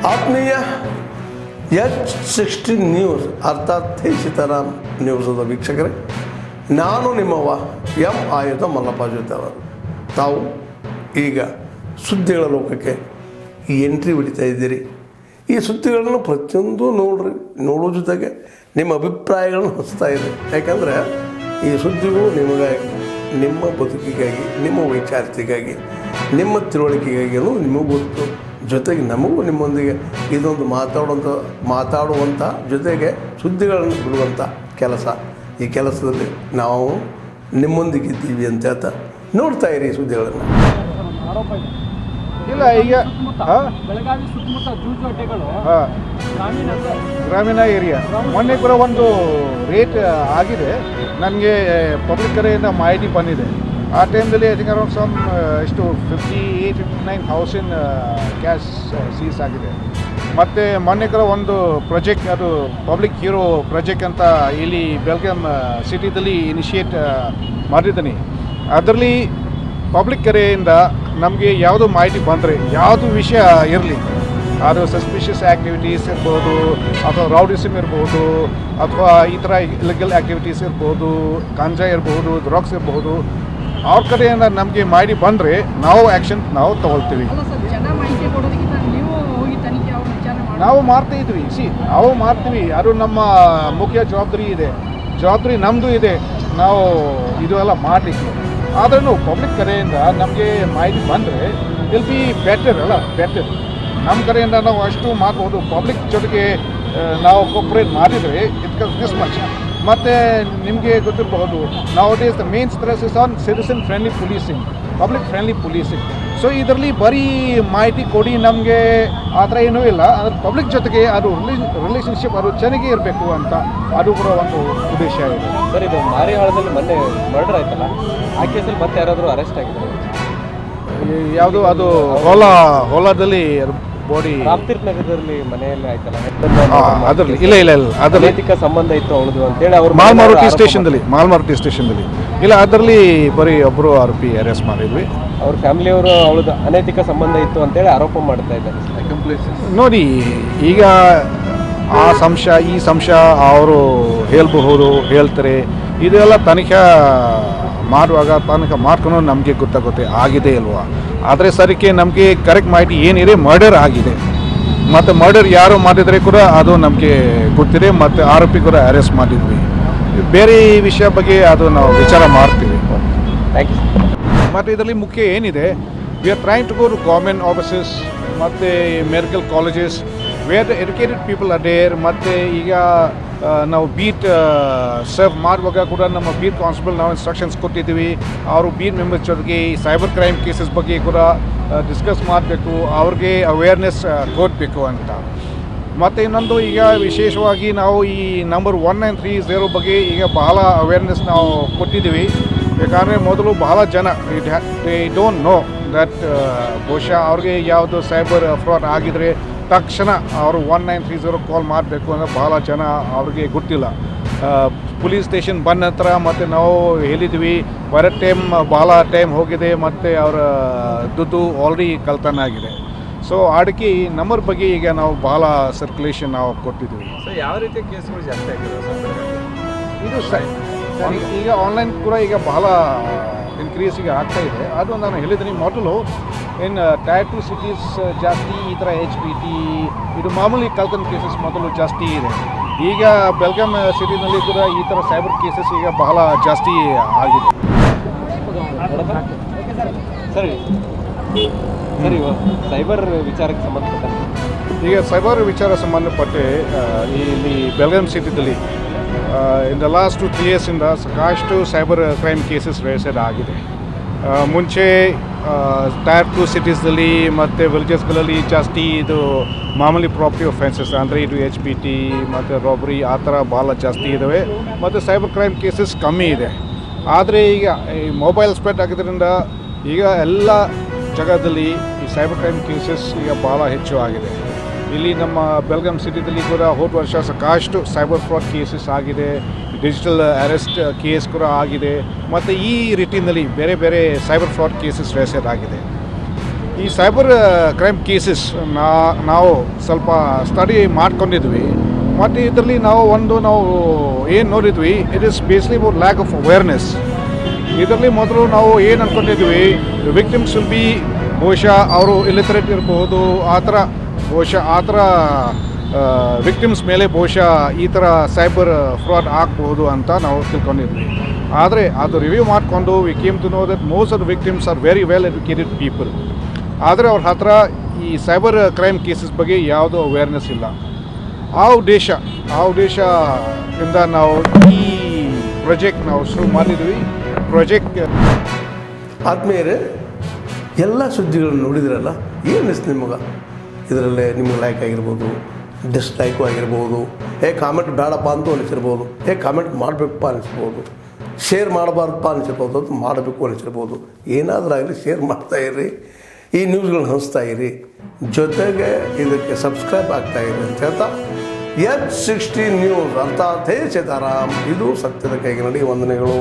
ಆತ್ಮೀಯ H16 news ಅರ್ಥಾತ್ ಸೀತಾರಾಮ್ ನ್ಯೂಸದ ವೀಕ್ಷಕರೇ, ನಾನು ನಿಮ್ಮವ ಎಂ ಆಯುಧ ಮಲ್ಲಪ್ಪ ಜೊತೆ ಅವರು. ತಾವು ಈಗ ಸುದ್ದಿಗಳ ಲೋಕಕ್ಕೆ ಎಂಟ್ರಿ ಹೊಡಿತಾ ಇದ್ದೀರಿ. ಈ ಸುದ್ದಿಗಳನ್ನು ಪ್ರತಿಯೊಂದು ನೋಡೋ ಜೊತೆಗೆ ನಿಮ್ಮ ಅಭಿಪ್ರಾಯಗಳನ್ನು ಹಚ್ತಾ ಇದೆ. ಯಾಕಂದರೆ ಈ ಸುದ್ದಿಗಳು ನಿಮಗಾಗಿ, ನಿಮ್ಮ ಬದುಕಿಗಾಗಿ, ನಿಮ್ಮ ವೈಚಾರಿಕೆಗಾಗಿ, ನಿಮ್ಮ ತಿಳುವಳಿಕೆಗಾಗಿಯೂ ನಿಮಗೂ ಗೊತ್ತು. ಜೊತೆಗೆ ನಮಗೂ ನಿಮ್ಮೊಂದಿಗೆ ಇದೊಂದು ಮಾತಾಡುವಂಥ ಜೊತೆಗೆ ಸುದ್ದಿಗಳನ್ನು ಬಿಡುವಂಥ ಕೆಲಸ. ಈ ಕೆಲಸದಲ್ಲಿ ನಾವು ನಿಮ್ಮೊಂದಿಗಿದ್ದೀವಿ ಅಂತ ಹೇಳ್ತಾ ನೋಡ್ತಾ ಇರಿ ಸುದ್ದಿಗಳನ್ನು. ಇಲ್ಲ ಈಗ ಬೆಳಗಾವಿ ಸುತ್ತಮುತ್ತ ಜೂಜಾಟಗಳು ಗ್ರಾಮೀಣ ಏರಿಯಾ ಮೊನ್ನೆ ಕೂಡ ಒಂದು ರೇಟ್ ಆಗಿದೆ. ನನಗೆ ಪಬ್ಲಿಕ್ ಕಡೆಯಿಂದ ಮಾಹಿತಿ ಬಂದಿದೆ. ಆ ಟೈಮ್ದಲ್ಲಿ ಐ ಥಿಂಕ್ ಅರೌಂಡ್ ಸಮ್ ಎಷ್ಟು 58-59,000 ಕ್ಯಾಶ್ ಸೀಸ್ ಆಗಿದೆ. ಮತ್ತು ಮೊನ್ನೆ ಕೂಡ ಒಂದು ಪ್ರಾಜೆಕ್ಟ್, ಅದು ಪಬ್ಲಿಕ್ ಹೀರೋ ಪ್ರಾಜೆಕ್ಟ್ ಅಂತ ಇಲ್ಲಿ ಬೆಳಗಾಂ ಸಿಟಿದಲ್ಲಿ ಇನಿಷಿಯೇಟ್ ಮಾಡಿದ್ದೀನಿ. ಅದರಲ್ಲಿ ಪಬ್ಲಿಕ್ ಕಡೆಯಿಂದ ನಮಗೆ ಯಾವುದು ಮಾಹಿತಿ ಬಂದರೆ, ಯಾವುದು ವಿಷಯ ಇರಲಿ, ಅದು ಸಸ್ಪಿಷಿಯಸ್ ಆ್ಯಕ್ಟಿವಿಟೀಸ್ ಇರ್ಬೋದು, ಅಥವಾ ರೌಡಿಸಮ್ ಇರ್ಬೋದು, ಅಥವಾ ಈ ಥರ ಇಲಿಗಲ್ ಆ್ಯಕ್ಟಿವಿಟೀಸ್ ಇರ್ಬೋದು, ಗಾಂಜಾ ಇರ್ಬೋದು, ಡ್ರಗ್ಸ್ ಇರ್ಬೋದು, ಅವ್ರ ಕಡೆಯಿಂದ ನಮಗೆ ಮಾಹಿತಿ ಬಂದರೆ ನಾವು ಆ್ಯಕ್ಷನ್ ತಗೊಳ್ತೀವಿ. ನಾವು ಮಾಡ್ತಾಯಿದ್ವಿ, ನಾವು ಮಾಡ್ತೀವಿ. ಅದು ನಮ್ಮ ಮುಖ್ಯ ಜವಾಬ್ದಾರಿ ನಮ್ಮದು ಇದೆ. ನಾವು ಇದು ಎಲ್ಲ ಮಾಡಲಿಕ್ಕೆ. ಆದ್ರೂ ಪಬ್ಲಿಕ್ ಕಡೆಯಿಂದ ನಮಗೆ ಮಾಹಿತಿ ಬಂದರೆ ವಿಲ್ ಬಿ ಬೆಟರ್. ನಮ್ಮ ಕಡೆಯಿಂದ ನಾವು ಅಷ್ಟು ಮಾಡ್ಬೋದು. ಪಬ್ಲಿಕ್ ಜೊತೆಗೆ ನಾವು ಕೋಪ್ರೇಟ್ ಮಾಡಿದರೆ ಇಟ್ ದಿಸ್ ಮಚ್. ಮತ್ತು ನಿಮಗೆ ಗೊತ್ತಿರಬಹುದು, ನಾವು days the main stress is on citizen friendly policing, public friendly policing. So ಇದರಲ್ಲಿ ಬರೀ ಮಾಹಿತಿ ಕೊಡಿ ನಮಗೆ ಆ ಥರ ಏನೂ ಇಲ್ಲ. ಅದ್ರ ಪಬ್ಲಿಕ್ ಜೊತೆಗೆ ಅದು ರಿಲೇಷನ್ಶಿಪ್ ಅದು ಚೆನ್ನಾಗೇ ಇರಬೇಕು ಅಂತ, ಅದು ಕೂಡ ಒಂದು ಉದ್ದೇಶ ಇದೆ. ಸರ್, ಇದು ಮಾರಿಹಾಳದಲ್ಲಿ ಮೊನ್ನೆ ಮರ್ಡರ್ ಆಯ್ತಲ್ಲ, ಆ ಕೇಸಲ್ಲಿ ಮತ್ತೆ ಯಾರಾದರೂ ಅರೆಸ್ಟ್ ಆಗಿದ್ದಾರೆ? ಯಾವುದು ಅದು ಹೊಲದಲ್ಲಿ ಬಾಡಿ ರಾಮತೀರ್ಥ ನಗರದಲ್ಲಿ ಮನೆಯಲ್ಲಿ ಆಯ್ತಲ್ಲ, ಅದರಲ್ಲಿ ಇಲ್ಲ ಅದರಲ್ಲಿ ನೈತಿಕ ಸಂಬಂಧ ಇತ್ತು ಅವಳದು ಅಂತೇಳಿ ಅವರು ಮಾಲ್ಮಾರುತಿ ಸ್ಟೇಷನ್ದಲ್ಲಿ ಇಲ್ಲ, ಅದರಲ್ಲಿ ಬರೀ ಒಬ್ಬರು ಆರೋಪಿ ಅರೆಸ್ಟ್ ಮಾಡಿದ್ವಿ. ಅವ್ರ ಫ್ಯಾಮಿಲಿಯವರು ಅವಳದು ಅನೈತಿಕ ಸಂಬಂಧ ಇತ್ತು ಅಂತೇಳಿ ಆರೋಪ ಮಾಡ್ತಾ ಇದ್ದಾರೆ. ನೋಡಿ, ಈಗ ಆ ಈ ಸಂಶಯ ಅವರು ಹೇಳ್ತಾರೆ. ಇದೆಲ್ಲ ತನಿಖೆ ಮಾಡುವಾಗ ಮಾಡ್ಕೊಂಡು ನಮಗೆ ಗೊತ್ತಾಗುತ್ತೆ ಆಗಿದೆ ಇಲ್ವಾ. ಆದರೆ ಸರಿಕೆ ನಮಗೆ ಕರೆಕ್ಟ್ ಮಾಹಿತಿ ಏನಿದೆ, ಮರ್ಡರ್ ಆಗಿದೆ. ಮತ್ತು ಮರ್ಡರ್ ಯಾರು ಮಾಡಿದರೆ ಕೂಡ ಅದು ನಮಗೆ ಗೊತ್ತಿದೆ. ಮತ್ತು ಆರೋಪಿ ಕೂಡ ಅರೆಸ್ಟ್ ಮಾಡಿದ್ವಿ. ಬೇರೆ ವಿಷಯ ಬಗ್ಗೆ ಅದು ನಾವು ವಿಚಾರ ಮಾಡ್ತೀವಿ. Thank you. ಮತ್ತು ಇದರಲ್ಲಿ ಮುಖ್ಯ ಏನಿದೆ, we are trying to go to government offices ಮತ್ತು medical colleges where the educated people are there. ಮತ್ತು ಈಗ ನಾವು ಬೀಟ್ ಸರ್ವ್ ಮಾಡುವಾಗ ಕೂಡ ನಮ್ಮ ಬೀಟ್ ಕಾನ್ಸ್ಟೇಬಲ್ ನಾವು ಇನ್ಸ್ಟ್ರಕ್ಷನ್ಸ್ ಕೊಟ್ಟಿದ್ದೀವಿ. ಅವರು ಬೀಟ್ ಮೆಂಬರ್ಸ್ ಜೊತೆಗೆ ಈ ಸೈಬರ್ ಕ್ರೈಮ್ ಕೇಸಸ್ ಬಗ್ಗೆ ಕೂಡ ಡಿಸ್ಕಸ್ ಮಾಡಬೇಕು, ಅವ್ರಿಗೆ ಅವೇರ್ನೆಸ್ ಕೊಡಬೇಕು ಅಂತ. ಮತ್ತು ಇನ್ನೊಂದು, ಈಗ ವಿಶೇಷವಾಗಿ ನಾವು ಈ ನಂಬರ್ 1930 ಬಗ್ಗೆ ಈಗ ಬಹಳ ಅವೇರ್ನೆಸ್ ನಾವು ಕೊಟ್ಟಿದ್ದೀವಿ. ಯಾಕಂದರೆ ಮೊದಲು ಬಹಳ ಜನ ದೇ ಡೋಂಟ್ ನೋ ದಟ್ ಬಹುಶಃ ಅವ್ರಿಗೆ ಯಾವುದು ಸೈಬರ್ ಫ್ರಾಡ್ ಆಗಿದರೆ ತಕ್ಷಣ ಅವರು 1930 ಕಾಲ್ ಮಾಡಬೇಕು ಅಂದರೆ ಬಹಳ ಜನ ಅವ್ರಿಗೆ ಗೊತ್ತಿಲ್ಲ. ಪೊಲೀಸ್ ಸ್ಟೇಷನ್ ಬಂದ ನಂತರ ಮತ್ತು ನಾವು ಹೇಳಿದ್ವಿ, ಬರೋ ಬಹಳ ಟೈಮ್ ಹೋಗಿದೆ ಮತ್ತು ಅವರ ದುಡ್ಡು ಆಲ್ರೆಡಿ ಕಳ್ತನ ಆಗಿದೆ. ಸೊ ಅದಕ್ಕೆ ಈ ನಂಬರ್ ಬಗ್ಗೆ ಈಗ ನಾವು ಬಹಳ ಸರ್ಕ್ಯುಲೇಷನ್ ನಾವು ಕೊಟ್ಟಿದ್ವಿ. ಸೊ ಯಾವ ರೀತಿಯ ಕೇಸ್ಗಳು ಜಾಸ್ತಿ ಆಗಿದೆ ಇದು ಈಗ ಆನ್ಲೈನ್ ಕೂಡ ಈಗ ಬಹಳ ಇನ್ಕ್ರೀಸ್ ಈಗ ಆಗ್ತಾ ಇದೆ. ಅದು ನಾನು ಹೇಳಿದ್ದೀನಿ, ಮೊದಲು ಇನ್ನು ಟೈರ್ 2 ಸಿಟೀಸ್ ಜಾಸ್ತಿ ಈ ಥರ HPT ಇದು ಮಾಮೂಲಿ ಕಳ್ತನ ಕೇಸಸ್ ಮೊದಲು ಜಾಸ್ತಿ ಇದೆ. ಈಗ ಬೆಳಗಾಂ ಸಿಟಿನಲ್ಲಿ ಕೂಡ ಈ ಥರ ಸೈಬರ್ ಕೇಸಸ್ ಈಗ ಬಹಳ ಜಾಸ್ತಿ ಆಗಿದೆ. ಸರಿ, ಸೈಬರ್ ವಿಚಾರಕ್ಕೆ ಸಂಬಂಧಪಟ್ಟ ಈಗ ಸೈಬರ್ ವಿಚಾರ ಸಂಬಂಧಪಟ್ಟೆ ಇಲ್ಲಿ ಬೆಳಗಾಂ ಸಿಟಿದಲ್ಲಿ ಇನ್ ದ ಲಾಸ್ಟ್ 2-3 ಇಯರ್ಸಿಂದ ಸಾಕಷ್ಟು ಸೈಬರ್ ಕ್ರೈಮ್ ಕೇಸಸ್ ರಿಜಿಸ್ಟರ್ ಆಗಿದೆ. ಮುಂಚೆ ಟೈರ್ 2 ಸಿಟೀಸ್ದಲ್ಲಿ ಮತ್ತು ವಿಲೇಜಸ್ಗಳಲ್ಲಿ ಜಾಸ್ತಿ ಇದು ಮಾಮೂಲಿ ಪ್ರಾಪರ್ಟಿ ಒಫೆನ್ಸಸ್ ಅಂದರೆ ಇದು HPT ಮತ್ತು ರಾಬರಿ ಆ ಥರ ಭಾಳ ಜಾಸ್ತಿ ಇದ್ದಾವೆ. ಮತ್ತು ಸೈಬರ್ ಕ್ರೈಮ್ ಕೇಸಸ್ ಕಮ್ಮಿ ಇದೆ. ಆದರೆ ಈಗ ಈ ಮೊಬೈಲ್ ಸ್ಪ್ರೆಡ್ ಆಗಿದ್ದರಿಂದ ಈಗ ಎಲ್ಲ ಜಾಗದಲ್ಲಿ ಈ ಸೈಬರ್ ಕ್ರೈಮ್ ಕೇಸಸ್ ಈಗ ಭಾಳ ಹೆಚ್ಚು ಆಗಿದೆ. ಇಲ್ಲಿ ನಮ್ಮ ಬೆಳಗಾಂ ಸಿಟಿದಲ್ಲಿ ಕೂಡ ಹೋದ ವರ್ಷ ಸಾಕಷ್ಟು ಸೈಬರ್ ಫ್ರಾಡ್ ಕೇಸಸ್ ಆಗಿದೆ, ಡಿಜಿಟಲ್ ಅರೆಸ್ಟ್ ಕೇಸ್ ಕೂಡ ಆಗಿದೆ. ಮತ್ತು ಈ ರೀತಿಯಲ್ಲಿ ಬೇರೆ ಬೇರೆ ಸೈಬರ್ ಫ್ರಾಡ್ ಕೇಸಸ್ ರಿಜಿಸ್ಟರ್ ಆಗಿದೆ. ಈ ಸೈಬರ್ ಕ್ರೈಮ್ ಕೇಸಸ್ ನಾವು ಸ್ವಲ್ಪ ಸ್ಟಡಿ ಮಾಡ್ಕೊಂಡಿದ್ವಿ ಮತ್ತು ಇದರಲ್ಲಿ ನಾವು ಏನು ನೋಡಿದ್ವಿ, it is ಬೇಸ್ಲಿ about lack of awareness. ಇದರಲ್ಲಿ ಮೊದಲು ನಾವು ಏನು ಅಂದ್ಕೊಂಡಿದ್ವಿ, ವಿಕ್ಟಿಮ್ಸ್ ವಿಲ್ ಬಿ ಬಹುಶಃ ಅವರು ಇಲಿಟರೇಟ್ ಇರ್ಬೋದು, ಆ ಥರ ವಿಕ್ಟಿಮ್ಸ್ ಮೇಲೆ ಬಹುಶಃ ಈ ಥರ ಸೈಬರ್ ಫ್ರಾಡ್ ಆಗ್ಬೋದು ಅಂತ ನಾವು ತಿಳ್ಕೊಂಡಿದ್ವಿ. ಆದರೆ ಅದು ರಿವ್ಯೂ ಮಾಡಿಕೊಂಡು we came to know that most of the victims are very well educated people. ಆದರೆ ಅವ್ರ ಹತ್ರ ಈ ಸೈಬರ್ ಕ್ರೈಮ್ ಕೇಸಸ್ ಬಗ್ಗೆ ಯಾವುದೂ ಅವೇರ್ನೆಸ್ ಇಲ್ಲ. ಆ ಉದ್ದೇಶದಿಂದ ನಾವು ಈ ಪ್ರಾಜೆಕ್ಟ್ ನಾವು ಶುರು ಮಾಡಿದ್ವಿ. ಪ್ರಾಜೆಕ್ಟ್ ಆದ್ಮೇಲೆ ಎಲ್ಲ ಸುದ್ದಿಗಳನ್ನು ನೋಡಿದ್ರಲ್ಲ, ಏನು ಅನಿಸ್ತು ನಿಮಗೆ? ಇದರಲ್ಲೇ ನಿಮ್ಗೆ ಲೈಕ್ ಆಗಿರ್ಬೋದು, ಡಿಸ್ಲೈಕು ಆಗಿರ್ಬೋದು, ಕಾಮೆಂಟ್ ಬೇಡಪ್ಪ ಅಂತೂ ಅನಿಸಿರ್ಬೋದು, ಕಾಮೆಂಟ್ ಮಾಡಬೇಕಪ್ಪ ಅನಿಸ್ಬೋದು, ಶೇರ್ ಮಾಡಬಾರ್ದಪ್ಪ ಅನಿಸಿರ್ಬೋದು, ಅದು ಮಾಡಬೇಕು ಅನಿಸಿರ್ಬೋದು. ಏನಾದರೂ ಆಗಲಿ ಶೇರ್ ಮಾಡ್ತಾಯಿರಿ, ಈ ನ್ಯೂಸ್ಗಳನ್ನ ಹಂಚ್ತಾ ಇರಿ, ಜೊತೆಗೆ ಇದಕ್ಕೆ ಸಬ್ಸ್ಕ್ರೈಬ್ ಆಗ್ತಾಯಿರಿ ಅಂತ ಹೇಳ್ತಾ H16 ನ್ಯೂಸ್ ಅರ್ಥಾತ್ ಹೇ ಸೀತಾರಾಮ್, ಇದು ಸತ್ಯದ ಕೈಗೆ ನಡಿ. ವಂದನೆಗಳು.